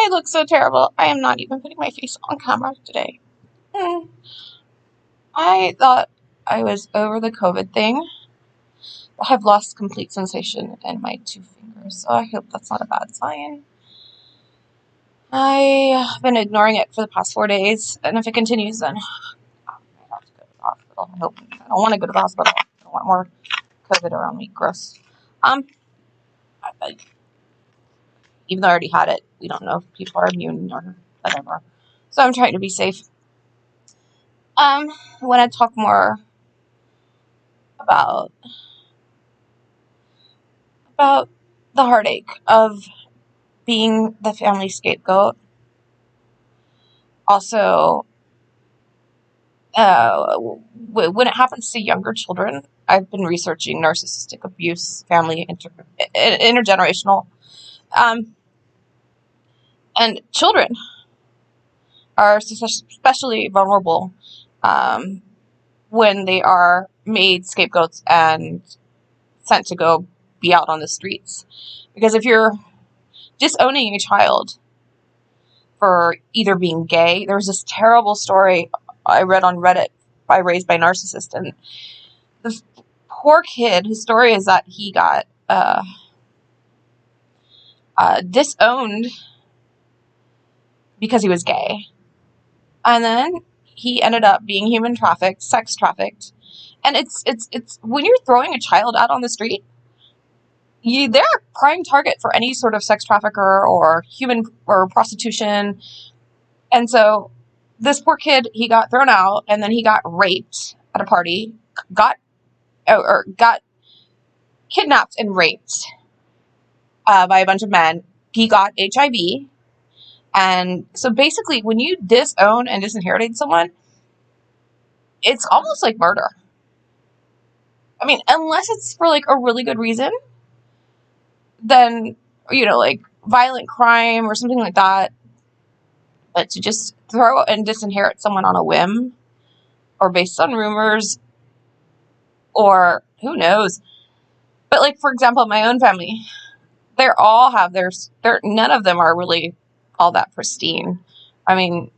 I look so terrible. I am not even putting my face on camera today. Hmm. I thought I was over the COVID thing. I have lost complete sensation in my two fingers, so I hope that's not a bad sign. I've been ignoring it for the past 4 days, and if it continues, then I might have to go to the hospital. I don't want to go to the hospital. I don't want more COVID around me. Gross. I, even though I already had it, we don't know if people are immune or whatever. So I'm trying to be safe. I want to talk more about the heartache of being the family scapegoat. Also, when it happens to younger children, I've been researching narcissistic abuse, family intergenerational, and children are especially vulnerable when they are made scapegoats and sent to go be out on the streets. Because if you're disowning a child for either being gay, there was this terrible story I read on Reddit by Raised by Narcissist, and the poor kid, his story is that he got disowned because he was gay, and then he ended up being human trafficked, sex trafficked, and it's when you're throwing a child out on the street, they're a prime target for any sort of sex trafficker or human or prostitution. And so this poor kid, he got thrown out, and then he got raped at a party, got kidnapped and raped by a bunch of men. He got HIV. And so basically, when you disown and disinherit someone, it's almost like murder. I mean, unless it's for like a really good reason, then, like violent crime or something like that. But to just throw and disinherit someone on a whim or based on rumors or who knows. But like, for example, my own family, they all have none of them are really all that pristine. I mean,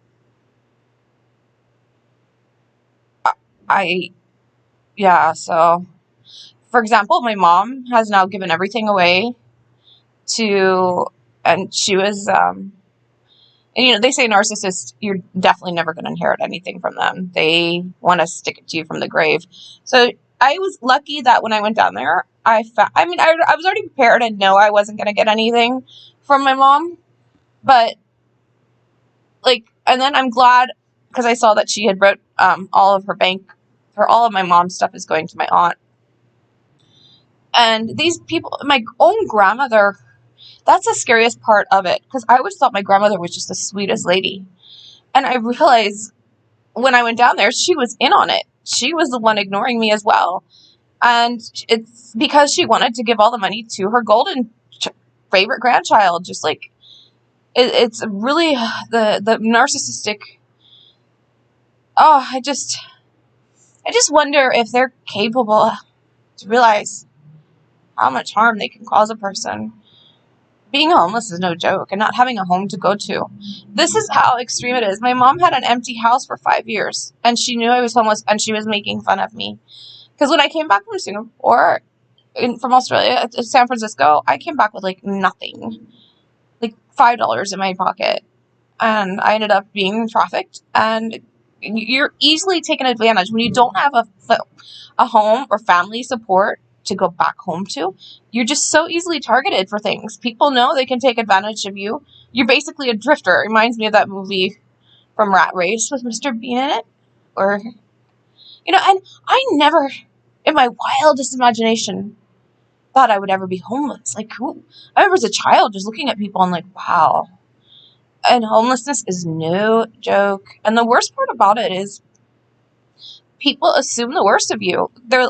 so for example, my mom has now given everything away and she was, and they say narcissists, you're definitely never going to inherit anything from them. They want to stick it to you from the grave. So I was lucky that when I went down there, I was already prepared and know I wasn't going to get anything from my mom. But and then I'm glad because I saw that she had wrote all of her bank, all of my mom's stuff is going to my aunt. And these people, my own grandmother, that's the scariest part of it, because I always thought my grandmother was just the sweetest lady. And I realized when I went down there, she was in on it. She was the one ignoring me as well. And it's because she wanted to give all the money to her golden favorite grandchild. Just like, it's really the narcissistic. Oh, I just wonder if they're capable to realize how much harm they can cause a person. Being homeless is no joke, and not having a home to go to. This is how extreme it is. My mom had an empty house for 5 years, and she knew I was homeless, and she was making fun of me. Because when I came back from Singapore, from Australia, to San Francisco, I came back with, like, nothing. Like, $5 in my pocket. And I ended up being trafficked, and you're easily taken advantage when you don't have a home or family support to go back home to. You're just so easily targeted for things. People know they can take advantage of you. You're basically a drifter. It reminds me of that movie from Rat Race with Mr. Bean in it. Or, and I never, in my wildest imagination, thought I would ever be homeless. Like, who? I remember as a child just looking at people and like, wow. And homelessness is no joke. And the worst part about it is people assume the worst of you. They're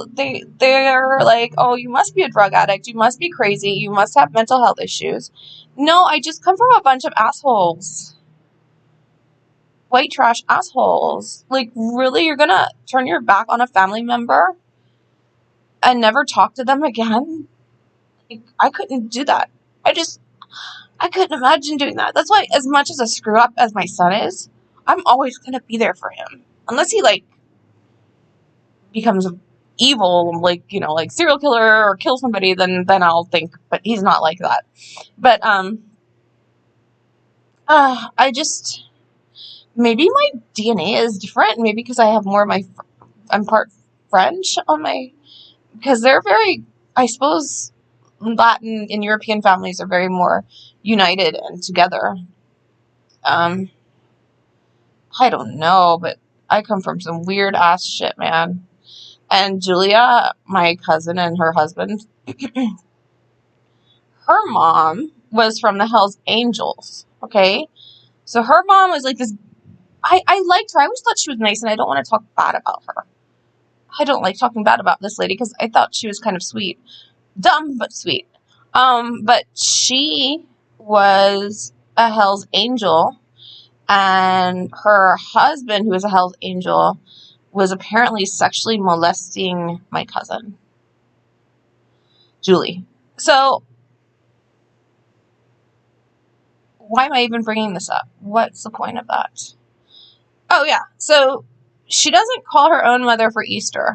like, oh, you must be a drug addict. You must be crazy. You must have mental health issues. No, I just come from a bunch of assholes. White trash assholes. Like, really? You're gonna turn your back on a family member and never talk to them again? Like, I couldn't do that. I couldn't imagine doing that. That's why, as much as a screw up as my son is, I'm always going to be there for him. Unless he, like, becomes evil, like, you know, like serial killer or kill somebody, then I'll think, but he's not like that. But, I just, maybe my DNA is different. Maybe because I have more of I'm part French on my, because they're very, I suppose, Latin and European families are very more united and together. Um, I don't know, but I come from some weird ass shit, man. And Julia, my cousin and her husband, her mom was from the Hells Angels, okay? So her mom was like this, I liked her. I always thought she was nice, and I don't want to talk bad about her. I don't like talking bad about this lady because I thought she was kind of sweet. Dumb, but sweet. But she was a Hell's Angel, and her husband, who was a Hell's Angel, was apparently sexually molesting my cousin, Julie. So, why am I even bringing this up? What's the point of that? Oh, yeah. So, she doesn't call her own mother for Easter.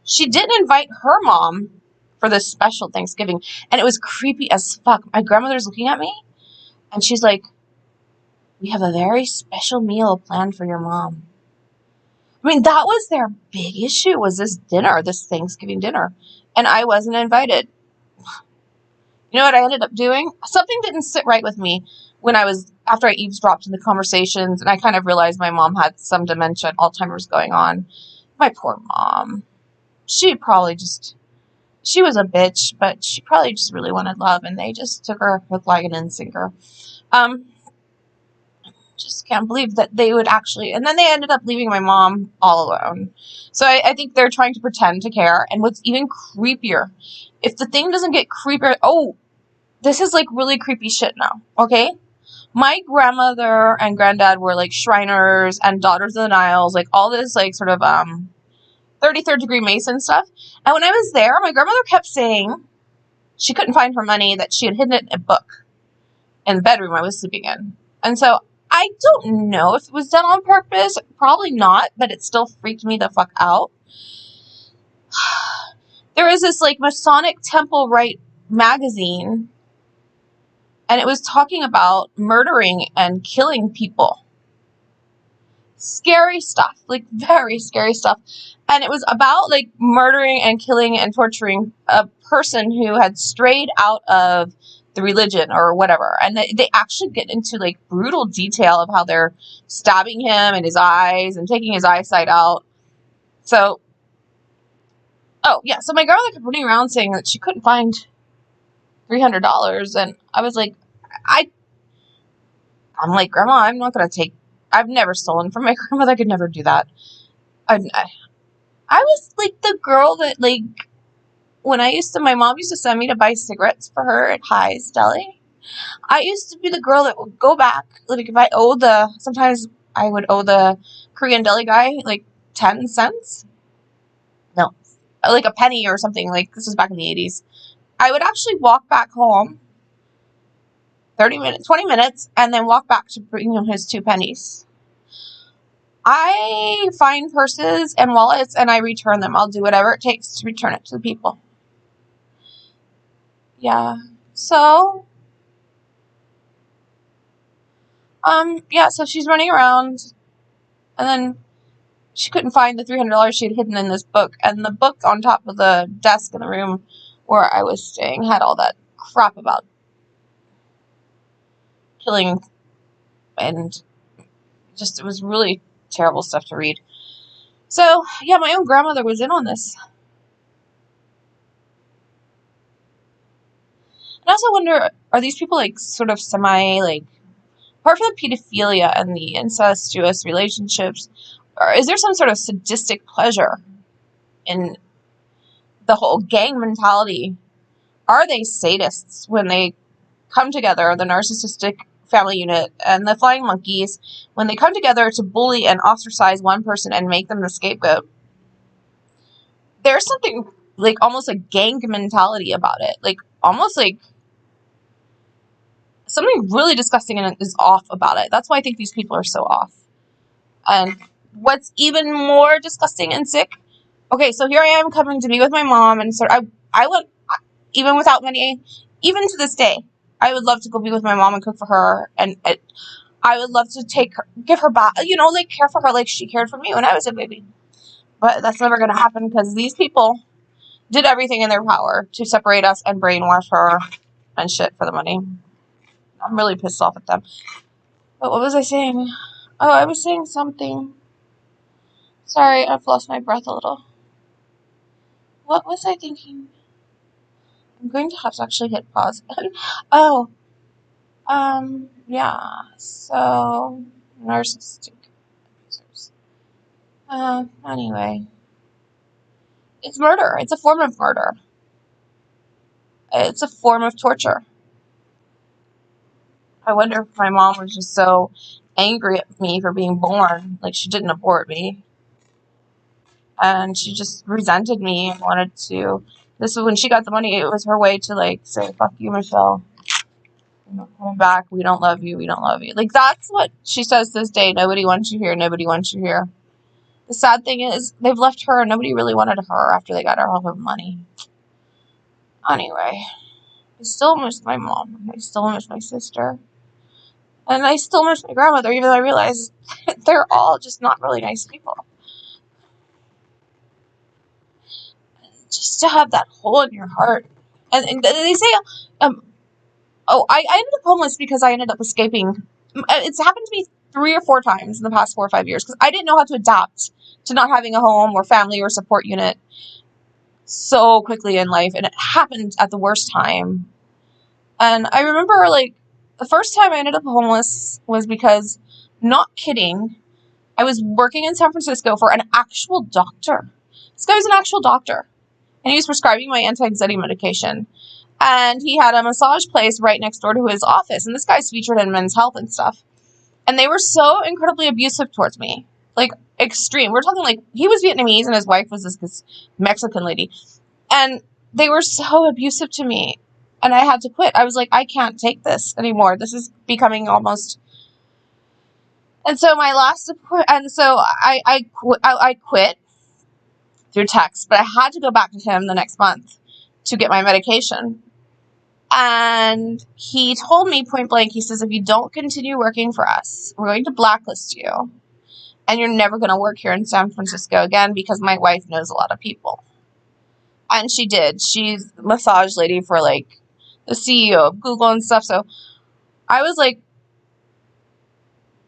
She didn't invite her mom for this special Thanksgiving, and it was creepy as fuck. My grandmother's looking at me, and she's like, "We have a very special meal planned for your mom." I mean, that was their big issue, was this dinner, this Thanksgiving dinner, and I wasn't invited. You know what I ended up doing? Something didn't sit right with me after I eavesdropped in the conversations, and I kind of realized my mom had some dementia and Alzheimer's going on. My poor mom. She was a bitch, but she probably just really wanted love, and they just took her hook, line, and sinker. Just can't believe that they would actually, and then they ended up leaving my mom all alone. So I think they're trying to pretend to care, and what's even creepier, if the thing doesn't get creepier, this is like really creepy shit now, okay? My grandmother and granddad were like Shriners and Daughters of the Niles, like all this like sort of 33rd degree Mason stuff. And when I was there, my grandmother kept saying she couldn't find her money, that she had hidden it in a book in the bedroom I was sleeping in. And so I don't know if it was done on purpose. Probably not, but it still freaked me the fuck out. There was this like Masonic Temple Rite magazine, and it was talking about murdering and killing people. Scary stuff, like very scary stuff. And it was about like murdering and killing and torturing a person who had strayed out of the religion or whatever. And they actually get into like brutal detail of how they're stabbing him in his eyes and taking his eyesight out. So, so my grandmother kept running around saying that she couldn't find $300. And I was like, I'm like, Grandma, I'm not going to take, I've never stolen from my grandmother. I could never do that. I was like the girl that like, when my mom used to send me to buy cigarettes for her at High's Deli. I used to be the girl that would go back, like if sometimes I would owe the Korean deli guy like 10 cents. No, like a penny or something. Like this was back in the 80s. I would actually walk back home 20 minutes, and then walk back to bring him his 2 pennies. I find purses and wallets and I return them. I'll do whatever it takes to return it to the people. Yeah. So, so she's running around, and then she couldn't find the $300 she had hidden in this book, and the book on top of the desk in the room where I was staying had all that crap about killing, and just, it was really terrible stuff to read. So, yeah, my own grandmother was in on this. And I also wonder, are these people like sort of apart from the pedophilia and the incestuous relationships, or is there some sort of sadistic pleasure in the whole gang mentality? Are they sadists when they come together, the narcissistic family unit and the flying monkeys, when they come together to bully and ostracize one person and make them the scapegoat? There's something like almost like gang mentality about it. Like almost like something really disgusting and is off about it. That's why I think these people are so off. And what's even more disgusting and sick, okay, so here I am coming to be with my mom, and so I went, even without money, even to this day, I would love to go be with my mom and cook for her, and I would love to give her back, like care for her like she cared for me when I was a baby. But that's never going to happen because these people did everything in their power to separate us and brainwash her and shit for the money. I'm really pissed off at them. But what was I saying? Oh, I was saying something. Sorry, I've lost my breath a little. What was I thinking? I'm going to have to actually hit pause. Oh, yeah. So, narcissistic abusers. Anyway. It's murder. It's a form of murder. It's a form of torture. I wonder if my mom was just so angry at me for being born. Like, she didn't abort me. And she just resented me and wanted to. This was when she got the money. It was her way to, like, say, fuck you, Michelle. You're not coming back. We don't love you. We don't love you. Like, that's what she says this day. Nobody wants you here. Nobody wants you here. The sad thing is, they've left her and nobody really wanted her after they got her all the money. Anyway, I still miss my mom. I still miss my sister. And I still miss my grandmother, even though I realize they're all just not really nice people. Just to have that hole in your heart. And they say, I ended up homeless because I ended up escaping. It's happened to me 3 or 4 times in the past 4 or 5 years because I didn't know how to adapt to not having a home or family or support unit so quickly in life. And it happened at the worst time. And I remember, like, the first time I ended up homeless was because, not kidding, I was working in San Francisco for an actual doctor. This guy was an actual doctor. And he was prescribing my anti-anxiety medication. And he had a massage place right next door to his office. And this guy's featured in Men's Health and stuff. And they were so incredibly abusive towards me. Like, extreme. We're talking, like, he was Vietnamese and his wife was this Mexican lady. And they were so abusive to me. And I had to quit. I was like, I can't take this anymore. This is becoming almost... And so my last... And so I quit through text. But I had to go back to him the next month to get my medication. And he told me point blank, he says, if you don't continue working for us, we're going to blacklist you. And you're never going to work here in San Francisco again because my wife knows a lot of people. And she did. She's a massage lady for, like, the CEO of Google and stuff. So I was like,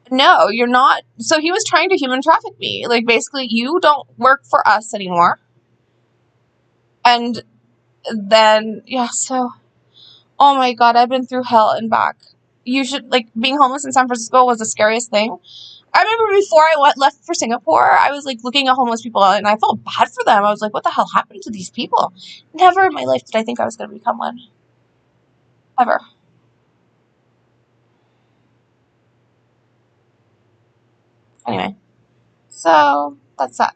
no, you're not. So he was trying to human traffic me. Like, basically, you don't work for us anymore. And then, yeah, so, oh my God, I've been through hell and back. You should, like, being homeless in San Francisco was the scariest thing. I remember before I left for Singapore, I was, like, looking at homeless people, and I felt bad for them. I was like, what the hell happened to these people? Never in my life did I think I was going to become one. Ever. Anyway, so that's that.